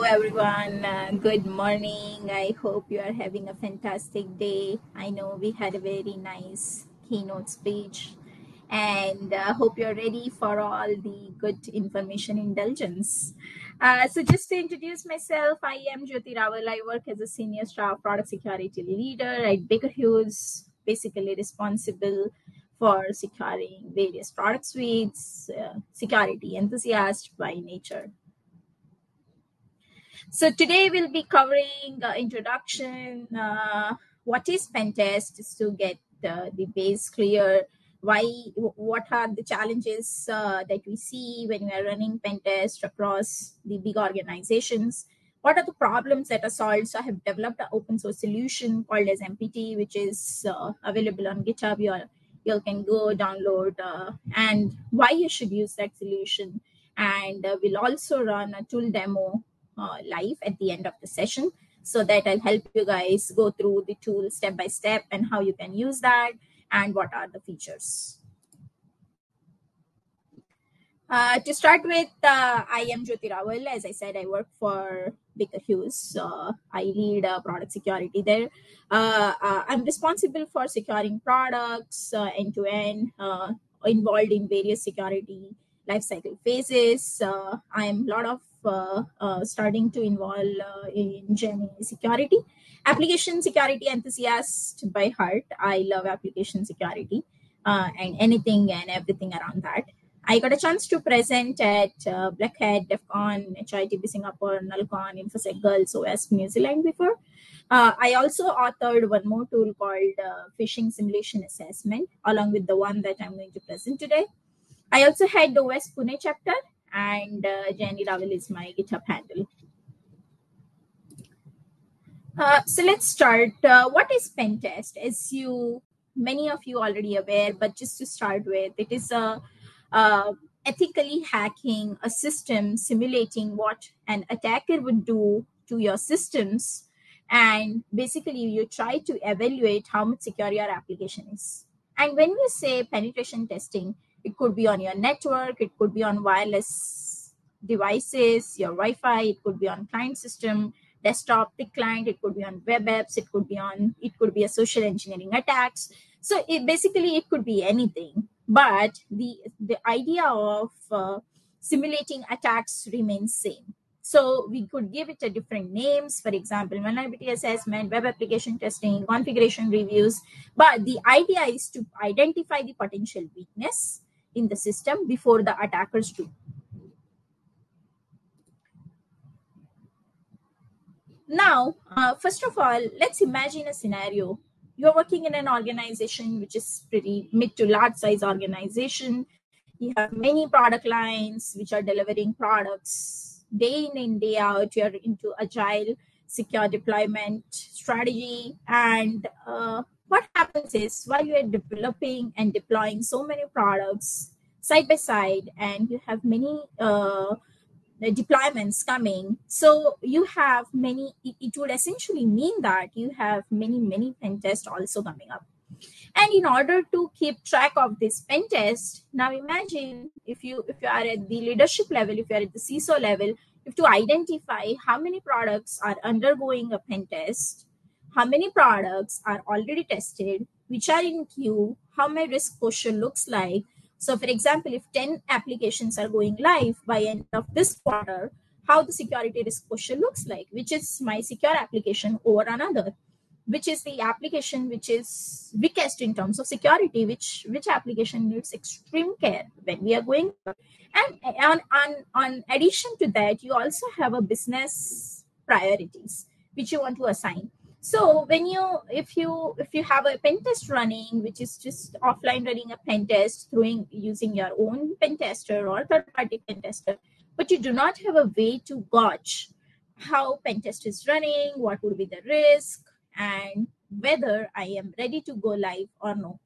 everyone. Good morning. I hope you are having a fantastic day. I know we had a very nice keynote speech and hope you're ready for all the good information indulgence. So just to introduce myself, I am Jyoti Raval. I work as a senior staff product security leader at Baker Hughes, basically responsible for securing various product suites, security enthusiast by nature. So today we'll be covering introduction, what is Pentest, just to get the base clear, what are the challenges that we see when we are running Pentest across the big organizations, what are the problems that are solved. So I have developed an open source solution called as MPT, which is available on GitHub. You can go download and why you should use that solution. And we'll also run a tool demo live at the end of the session so that I'll help you guys go through the tool step by step and how you can use that and what are the features. To start with, I am Jyoti Raval. As I said, I work for Baker Hughes. I lead product security there. I'm responsible for securing products end-to-end, involved in various security lifecycle phases. I'm a lot of starting to involve in Gen security. Application security enthusiast by heart. I love application security and anything and everything around that. I got a chance to present at Black Hat, DEF CON, HITB Singapore, NullCon, InfoSec Girls, OS New Zealand before. I also authored one more tool called Phishing Simulation Assessment, along with the one that I'm going to present today. I also had the OS Pune chapter, and Jenny Raval is my GitHub handle. So let's start. What is Pentest? As many of you already aware, but just to start with, it is a ethically hacking a system, simulating what an attacker would do to your systems, and basically you try to evaluate how much secure your application is. And when we say penetration testing, it could be on your network, it could be on wireless devices, your Wi-Fi, it could be on client system, desktop, the client, it could be on web apps, it could be a social engineering attacks. So it could be anything. But the idea of simulating attacks remains same. So we could give it a different names, for example, vulnerability assessment, web application testing, configuration reviews. But the idea is to identify the potential weakness in the system before the attackers do. Now, first of all, let's imagine a scenario. You're working in an organization which is pretty mid to large size organization. You have many product lines which are delivering products day in and day out. You're into agile, secure deployment strategy. And what happens is while you're developing and deploying so many products side by side, and you have many deployments coming, so you have many, it would essentially mean that you have many pen tests also coming up. And in order to keep track of this pen test, now imagine if you are at the leadership level, if you are at the CISO level, you have to identify how many products are undergoing a pen test, how many products are already tested, which are in queue, how my risk posture looks like. So for example, if 10 applications are going live by end of this quarter, how the security risk posture looks like, which is my secure application over another, which is the application which is weakest in terms of security, which application needs extreme care when we are going. And on addition to that, you also have a business priorities which you want to assign. So if you have a pen test running, which is just offline running a pen test using your own pen tester or third party pen tester, but you do not have a way to gauge how pen test is running, what would be the risk, and whether I am ready to go live or no.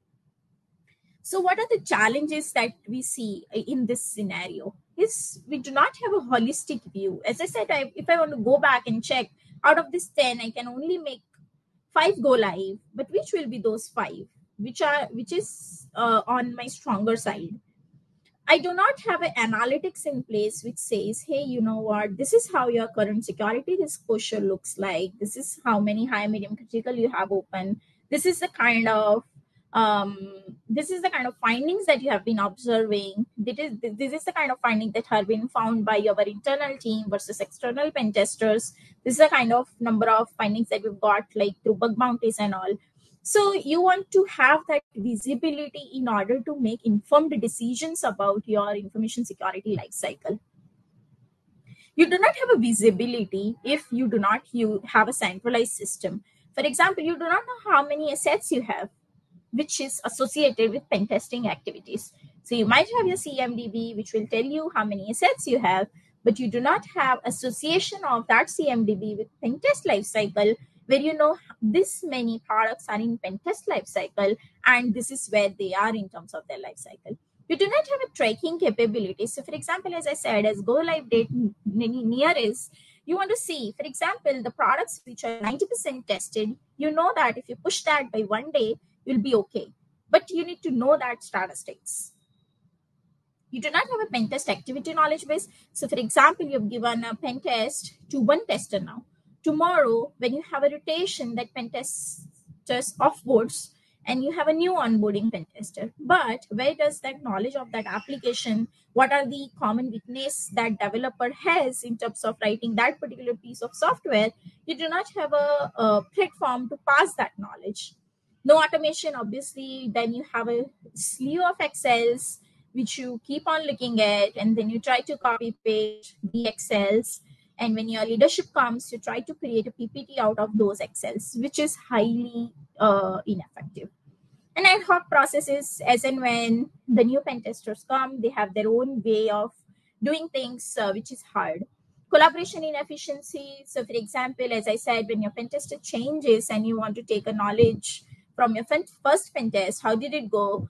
So what are the challenges that we see in this scenario? Is we do not have a holistic view. As I said, if I want to go back and check, out of this 10, I can only make 5 go live, but which will be those 5, which is on my stronger side? I do not have an analytics in place which says, hey, you know what, this is how your current security risk posture looks like. This is how many high, medium, critical you have open. This is the kind of um, this is the kind of findings that you have been observing. This is the kind of finding that have been found by your internal team versus external pen testers. This is the kind of number of findings that we've got like through bug bounties and all. So you want to have that visibility in order to make informed decisions about your information security lifecycle. You do not have a visibility if you have a centralized system. For example, you do not know how many assets you have, which is associated with pen testing activities. So you might have your CMDB, which will tell you how many assets you have, but you do not have association of that CMDB with pen test lifecycle, where you know this many products are in pen test lifecycle, and this is where they are in terms of their lifecycle. You do not have a tracking capability. So, for example, as I said, as go live date near is, you want to see, for example, the products which are 90% tested, you know that if you push that by 1 day, you'll be okay. But you need to know that statistics. You do not have a pen test activity knowledge base. So, for example, you've given a pen test to one tester now. Tomorrow, when you have a rotation that pen testers offboards, and you have a new onboarding pen tester, but where does that knowledge of that application, what are the common weakness that developer has in terms of writing that particular piece of software? You do not have a platform to pass that knowledge. No automation, obviously. Then you have a slew of excels which you keep on looking at, and then you try to copy paste the excels, and when your leadership comes, you try to create a PPT out of those excels, which is highly ineffective. And ad hoc processes, as and when the new pen testers come, they have their own way of doing things, which is hard. Collaboration inefficiency. So, for example, as I said, when your pen tester changes and you want to take a knowledge from your first pen test, how did it go?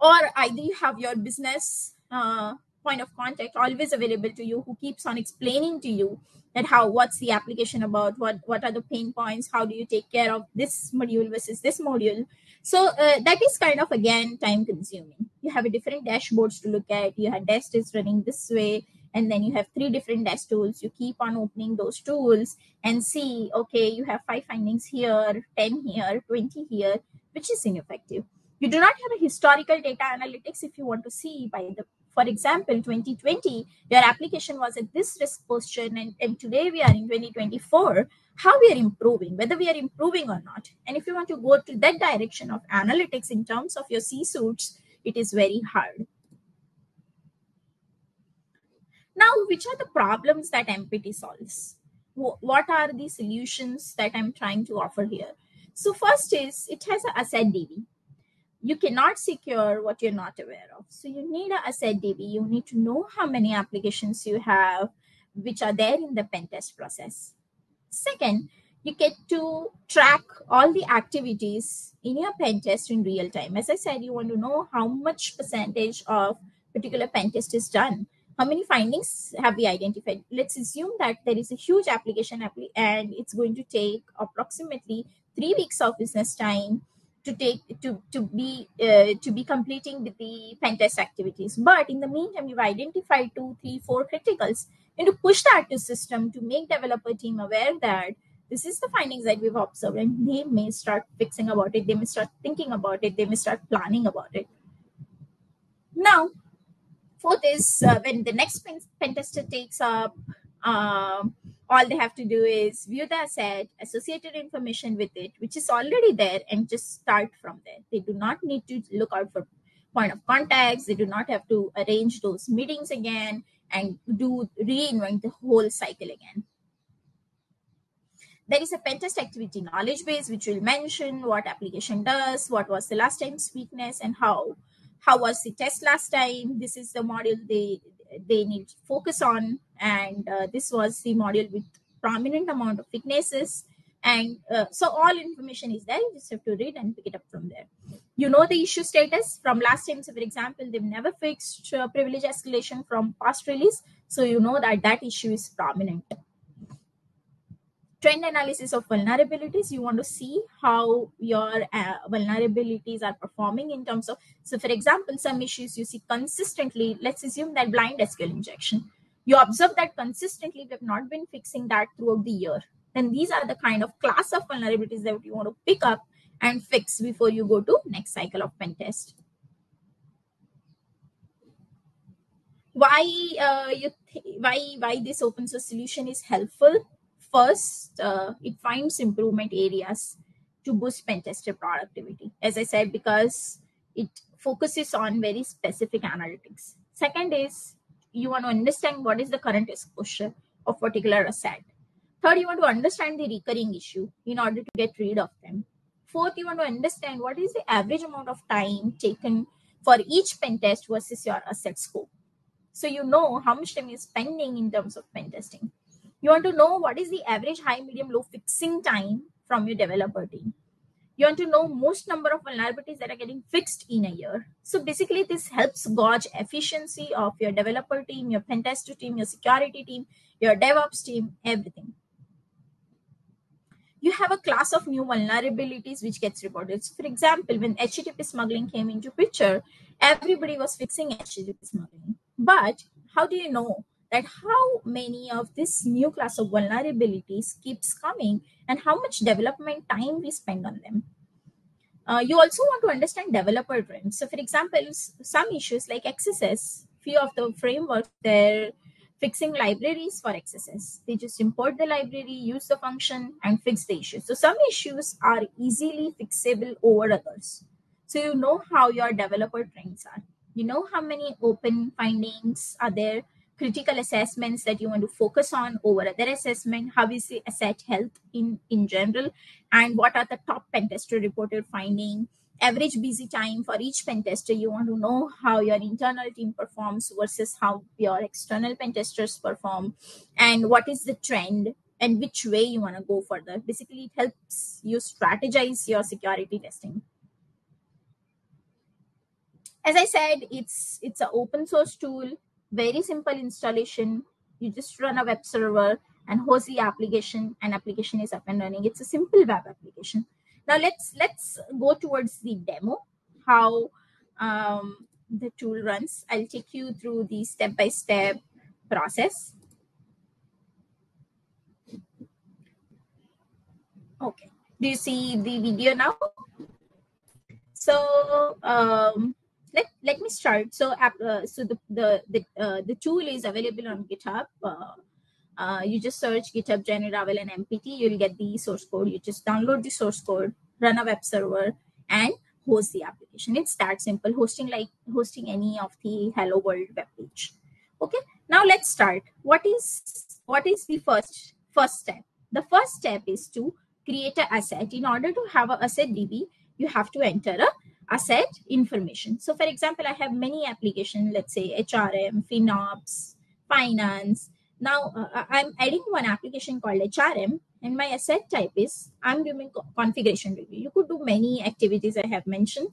Or either you have your business point of contact always available to you, who keeps on explaining to you that how what's the application about, what are the pain points, how do you take care of this module versus this module. So that is kind of again time consuming. You have a different dashboards to look at. You have desk is running this way, and then you have 3 different desk tools. You keep on opening those tools and see, okay, you have 5 findings here, 10 here, 20 here, which is ineffective. You do not have a historical data analytics if you want to see by the, for example, 2020, your application was at this risk posture, and today we are in 2024, how we are improving, whether we are improving or not. And if you want to go to that direction of analytics in terms of your C-suits, it is very hard. Now, which are the problems that MPT solves? What are the solutions that I'm trying to offer here? So first is, it has an asset DB. You cannot secure what you're not aware of. So you need an asset DB. You need to know how many applications you have, which are there in the pen test process. Second, you get to track all the activities in your pen test in real time. As I said, you want to know how much percentage of particular pen test is done. How many findings have we identified? Let's assume that there is a huge application and it's going to take approximately 3 weeks of business time to be completing with the pen test activities. But in the meantime, you've identified 2, 3, 4 criticals, and to push that to system to make developer team aware that this is the findings that we've observed, and they may start fixing about it, they may start thinking about it, they may start planning about it. Now, fourth is when the next pen tester takes up, all they have to do is view the asset, associated information with it, which is already there, and just start from there. They do not need to look out for point of contacts. They do not have to arrange those meetings again and reinvent the whole cycle again. There is a pentest activity knowledge base, which will mention what application does, what was the last time's weakness, and how was the test last time. This is the module they need to focus on, and this was the module with prominent amount of weaknesses. And so all information is there. You just have to read and pick it up from there. You know the issue status from last time. So, for example, they've never fixed privilege escalation from past release. So you know that issue is prominent. Trend analysis of vulnerabilities. You want to see how your vulnerabilities are performing in terms of, so for example, some issues you see consistently. Let's assume that blind SQL injection, you observe that consistently we have not been fixing that throughout the year. Then these are the kind of class of vulnerabilities that you want to pick up and fix before you go to next cycle of pen test. Why why this open source solution is helpful? First, it finds improvement areas to boost pen tester productivity, as I said, because it focuses on very specific analytics. Second is, you want to understand what is the current exposure of particular asset. Third, you want to understand the recurring issue in order to get rid of them. Fourth, you want to understand what is the average amount of time taken for each pen test versus your asset scope. So you know how much time you're spending in terms of pen testing. You want to know what is the average high, medium, low fixing time from your developer team. You want to know most number of vulnerabilities that are getting fixed in a year. So basically this helps gauge efficiency of your developer team, your pen tester team, your security team, your DevOps team, everything. You have a class of new vulnerabilities which gets reported. So for example, when HTTP smuggling came into picture, everybody was fixing HTTP smuggling. But how do you know that how many of this new class of vulnerabilities keeps coming and how much development time we spend on them? You also want to understand developer trends. So for example, some issues like XSS, few of the frameworks, they're fixing libraries for XSS. They just import the library, use the function, and fix the issue. So some issues are easily fixable over others. So you know how your developer trends are. You know how many open findings are there, critical assessments that you want to focus on over other assessment, how is the asset health in general, and what are the top pen tester reported finding, average busy time for each pen tester. You want to know how your internal team performs versus how your external pen testers perform, and what is the trend and which way you want to go further. Basically, it helps you strategize your security testing. As I said, it's an open source tool, very simple installation. You just run a web server and host the application, and application is up and running. It's a simple web application. Now let's go towards the demo, how the tool runs. I'll take you through the step-by-step process. Okay, do you see the video now? So let me start. So the tool is available on GitHub. You just search GitHub Jenny Raval and MPT. You'll get the source code. You just download the source code, run a web server, and host the application. It's that simple. Hosting like hosting any of the Hello World web page. Okay. Now let's start. What is the first step? The first step is to create an asset. In order to have an asset DB, you have to enter a asset information. So for example, I have many applications, let's say HRM, FinOps, Finance. Now I'm adding one application called HRM, and my asset type is I'm doing configuration review. You could do many activities I have mentioned,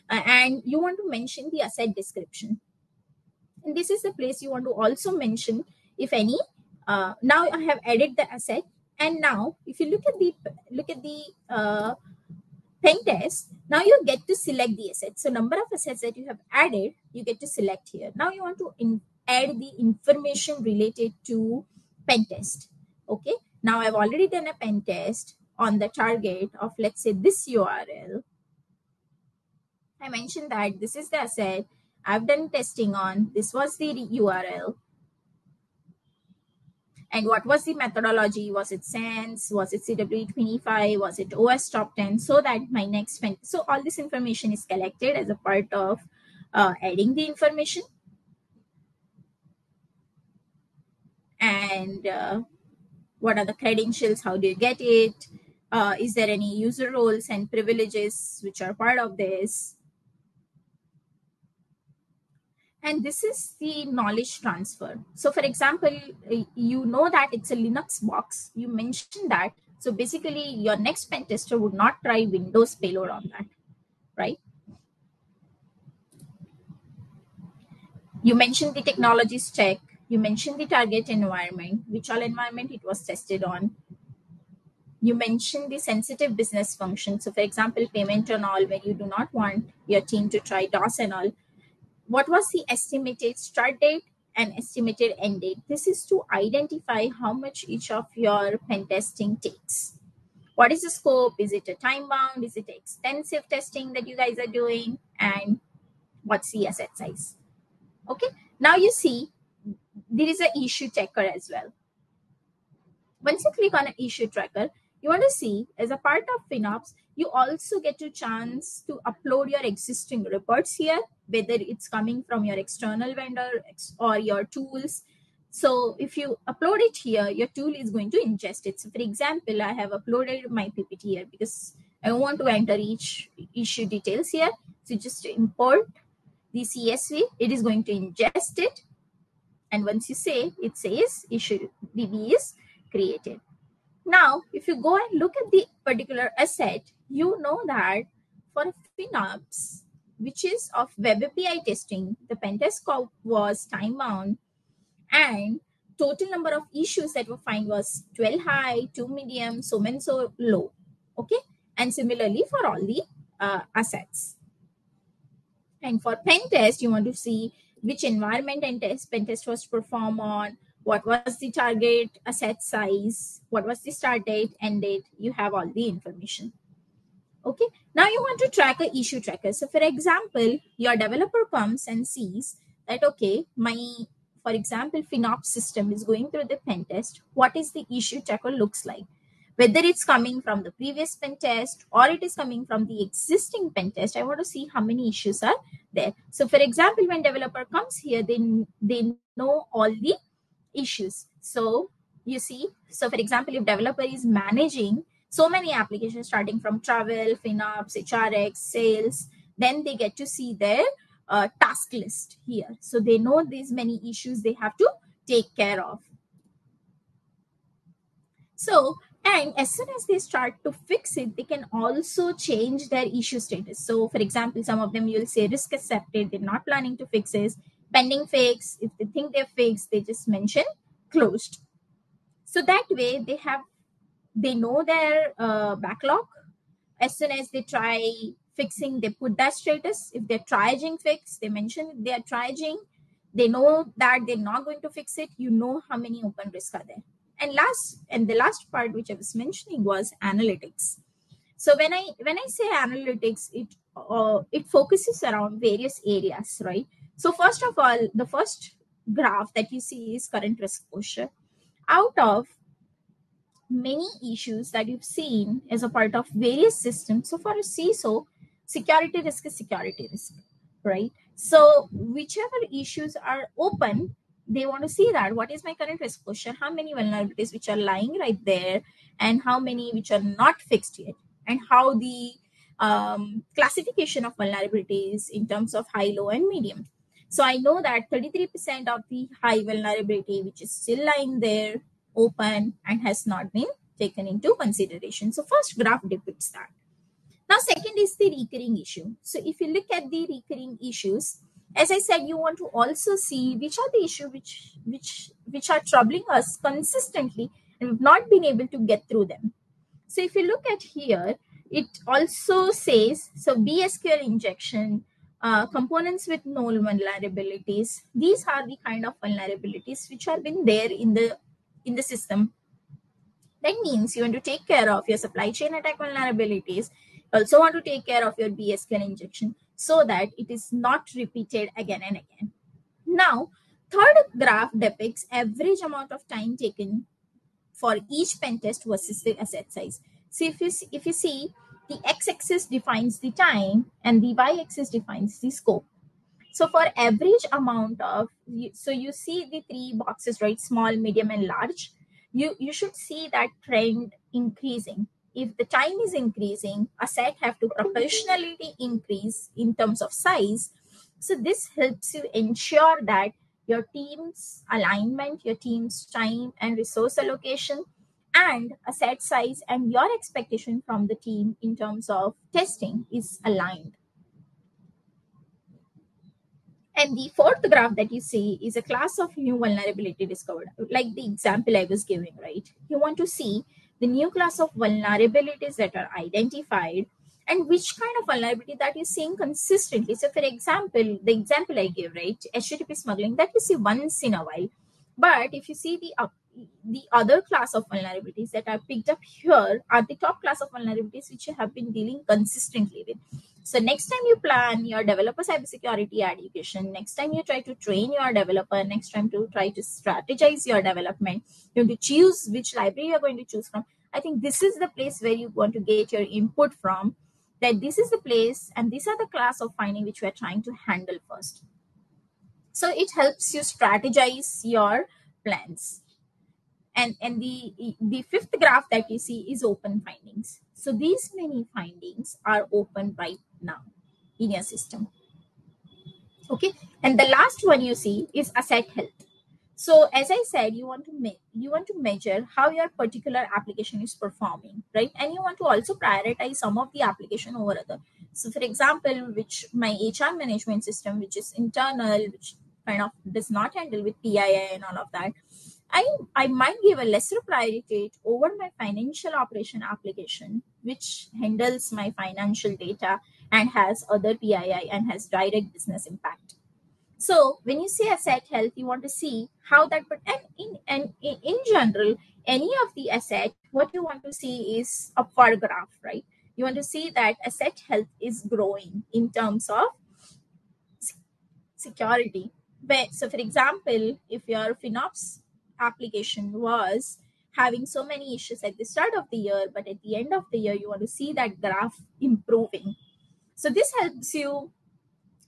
and you want to mention the asset description. And this is the place you want to also mention, if any. Now I have added the asset, and now if you look at the pen test, now you get to select the assets. So number of assets that you have added, you get to select here. Now you want to add the information related to pen test. Okay. Now I've already done a pen test on the target of, let's say, this URL. I mentioned that this is the asset I've done testing on. This was the URL. And what was the methodology? Was it SANS? Was it CW25? Was it OS top 10? So that my next pen. So all this information is collected as a part of adding the information. And what are the credentials? How do you get it? Is there any user roles and privileges which are part of this? And this is the knowledge transfer. So for example, you know that it's a Linux box. You mentioned that. So basically, your next pen tester would not try Windows payload on that, right? You mentioned the technology stack. You mentioned the target environment, which all environment it was tested on. You mention the sensitive business function. So, for example, payment and all, when you do not want your team to try DOS and all. What was the estimated start date and estimated end date? This is to identify how much each of your pen testing takes. What is the scope? Is it a time bound? Is it extensive testing that you guys are doing? And what's the asset size? Okay. Now you see there is an issue checker as well. Once you click on an issue tracker, you want to see as a part of FinOps, you also get a chance to upload your existing reports here, whether it's coming from your external vendor or your tools. So if you upload it here, your tool is going to ingest it. So for example, I have uploaded my PPT here because I want to enter each issue details here. So just import the CSV, it is going to ingest it. And once you say, it says issue DB is created. Now, if you go and look at the particular asset, you know that for FinOps, which is of web API testing, the pentest scope was time bound and total number of issues that were found was 12 high, 2 medium, so many so low. Okay. And similarly for all the assets. And for pen test, you want to see which environment and pen test was performed on, what was the target asset size, what was the start date, end date. You have all the information. Okay. Now you want to track a issue tracker. So for example, your developer comes and sees that, okay, for example, FinOps system is going through the pen test. What is the issue tracker looks like? Whether it's coming from the previous pen test or it is coming from the existing pen test, I want to see how many issues are there. So for example, when developer comes here, they know all the issues. So you see, so for example, if developer is managing so many applications starting from travel, FinOps, HRX, sales, then they get to see their task list here. So they know these many issues they have to take care of. So, and as soon as they start to fix it, they can also change their issue status. So, for example, some of them you'll say risk accepted, they're not planning to fix this, pending fix. If they think they're fixed, they just mention closed. So that way they know their backlog. As soon as they try fixing, they put that status. If they're triaging fix, they mention they're triaging. They know that they're not going to fix it. You know how many open risks are there. And the last part which I was mentioning was analytics. So when I say analytics, it focuses around various areas, right? So first of all, the first graph that you see is current risk posture. Out of many issues that you've seen as a part of various systems, so for a CISO, security risk is security risk, right? So whichever issues are open, they want to see that what is my current risk posture, how many vulnerabilities which are lying right there, and how many which are not fixed yet, and how the classification of vulnerabilities in terms of high, low, and medium. So I know that 33% of the high vulnerability which is still lying there open and has not been taken into consideration. So first graph depicts that. Now second is the recurring issue. So if you look at the recurring issues, as I said, you want to also see which are the issues which are troubling us consistently and we've not been able to get through them. So if you look at here, it also says, so BSQL injection, components with null vulnerabilities. These are the kind of vulnerabilities which have been there in the system. That means you want to take care of your supply chain attack vulnerabilities. You also want to take care of your BSQL injection so that it is not repeated again and again. Now, third graph depicts average amount of time taken for each pen test versus the asset size. So if you see, the x-axis defines the time and the y-axis defines the scope. So for average amount of, so you see the three boxes, right? Small, medium, and large. You should see that trend increasing. If the time is increasing, a set have to proportionally increase in terms of size. So this helps you ensure that your team's alignment, your team's time and resource allocation, and asset size and your expectation from the team in terms of testing is aligned. And the fourth graph that you see is a class of new vulnerability discovered, like the example I was giving, right? You want to see the new class of vulnerabilities that are identified, and which kind of vulnerability that you're seeing consistently. So, for example, the example I give, right, HTTP smuggling, that you see once in a while. But if you see the other class of vulnerabilities that are picked up here are the top class of vulnerabilities which you have been dealing consistently with. So next time you plan your developer cybersecurity education, next time you try to train your developer, next time to try to strategize your development, you have to choose which library you're going to choose from. I think this is the place where you want to get your input from, that this is the place and these are the class of finding which we are trying to handle first. So it helps you strategize your plans. And the fifth graph that you see is open findings. So these many findings are open right now in your system. Okay, and the last one you see is asset health. So as I said, you want to measure how your particular application is performing, right? And you want to also prioritize some of the application over other. So for example, which my HR management system, which is internal, which kind of does not handle with PII and all of that, I might give a lesser priority over my financial operation application, which handles my financial data and has other PII and has direct business impact. So when you say asset health, you want to see how that, but and in general, any of the asset, what you want to see is upward graph, right? You want to see that asset health is growing in terms of security. So for example, if your FinOps application was having so many issues at the start of the year, but at the end of the year, you want to see that graph improving. So this helps you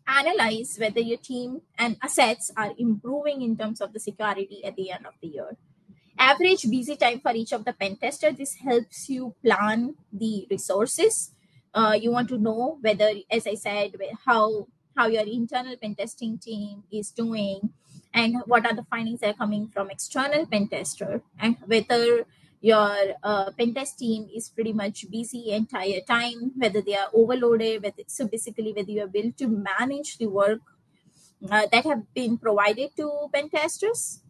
analyze whether your team and assets are improving in terms of the security at the end of the year. Average busy time for each of the pen tester. This helps you plan the resources. You want to know whether, as I said, how your internal pen testing team is doing, and what are the findings that are coming from external pen tester, and whether your pen test team is pretty much busy entire time, whether they are overloaded. So basically, whether you are able to manage the work that have been provided to pen testers.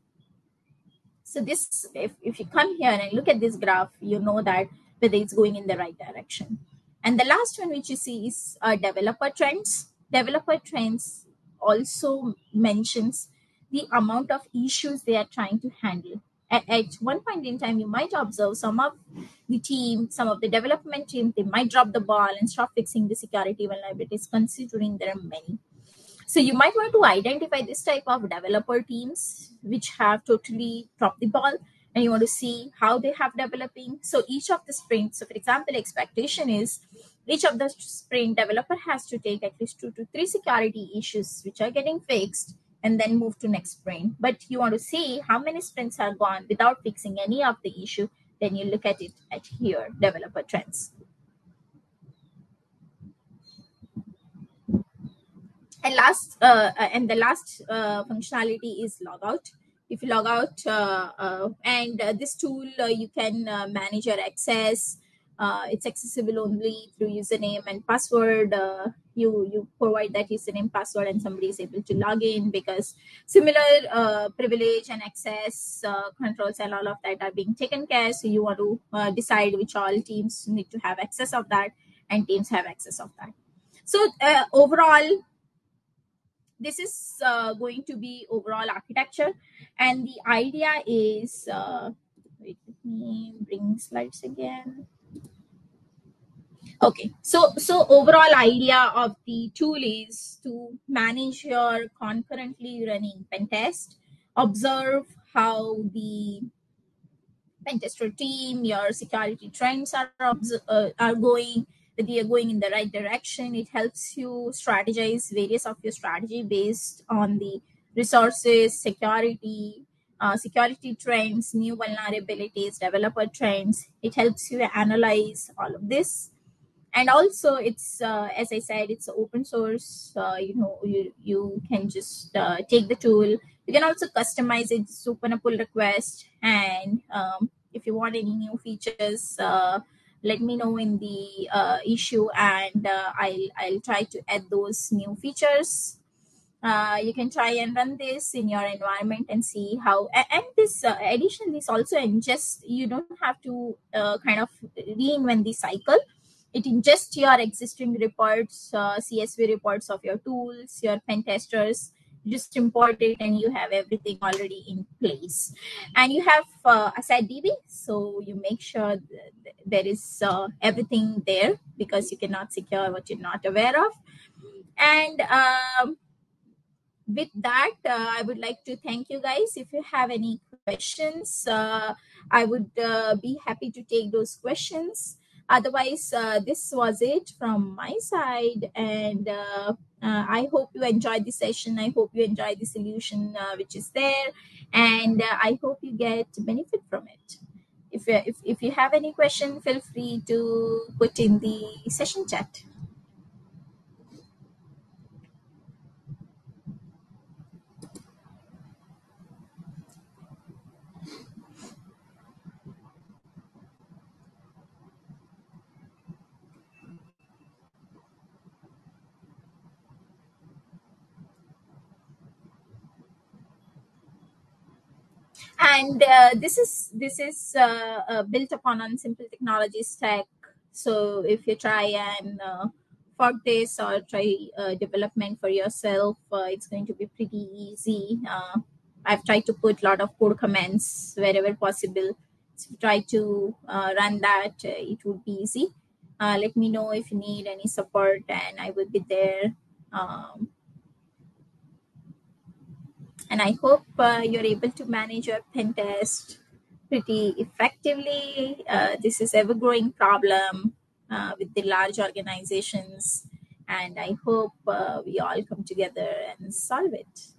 So this, if you come here and look at this graph, you know that whether it's going in the right direction. And the last one which you see is developer trends. Developer trends also mentions the amount of issues they are trying to handle. At one point in time, you might observe some of the development team, they might drop the ball and start fixing the security vulnerabilities, considering there are many. So you might want to identify this type of developer teams which have totally dropped the ball, and you want to see how they have developing. So each of the sprints, so for example, expectation is each of the sprint developer has to take at least 2 to 3 security issues which are getting fixed and then move to next sprint. But you want to see how many sprints are gone without fixing any of the issue. Then you look at it at here, developer trends. And the last functionality is logout. If you log out, and this tool, you can manage your access. It's accessible only through username and password. You provide that username, password, and somebody is able to log in, because similar privilege and access controls and all of that are being taken care. So you want to decide which all teams need to have access of that, and teams have access of that. So overall, this is going to be overall architecture, and the idea is wait, let me bring slides again. Okay, so overall idea of the tool is to manage your concurrently running pen test, observe how the pen tester team, your security trends are going, that they are going in the right direction. It helps you strategize various of your strategy based on the resources, security trends, new vulnerabilities, developer trends. It helps you analyze all of this. And also, it's as I said, it's open source. You can just take the tool. You can also customize it, just open a pull request, and if you want any new features, let me know in the issue, and I'll try to add those new features. You can try and run this in your environment and see how. And this addition, this also ingest. You don't have to kind of reinvent the cycle. It ingests your existing reports, CSV reports of your tools, your pen testers. Just import it, and you have everything already in place. And you have aside DB, so you make sure there is everything there, because you cannot secure what you're not aware of. And with that, I would like to thank you guys. If you have any questions, I would be happy to take those questions. Otherwise, this was it from my side, and I hope you enjoyed the session. I hope you enjoyed the solution which is there, and I hope you get benefit from it. If you have any question, feel free to put in the session chat. And this is built upon on simple technology stack. So if you try and fork this or try development for yourself, it's going to be pretty easy. I've tried to put a lot of code comments wherever possible. So try to run that, it would be easy. Let me know if you need any support, and I will be there. And I hope you're able to manage your pen test pretty effectively. This is ever growing problem with the large organizations, and I hope we all come together and solve it.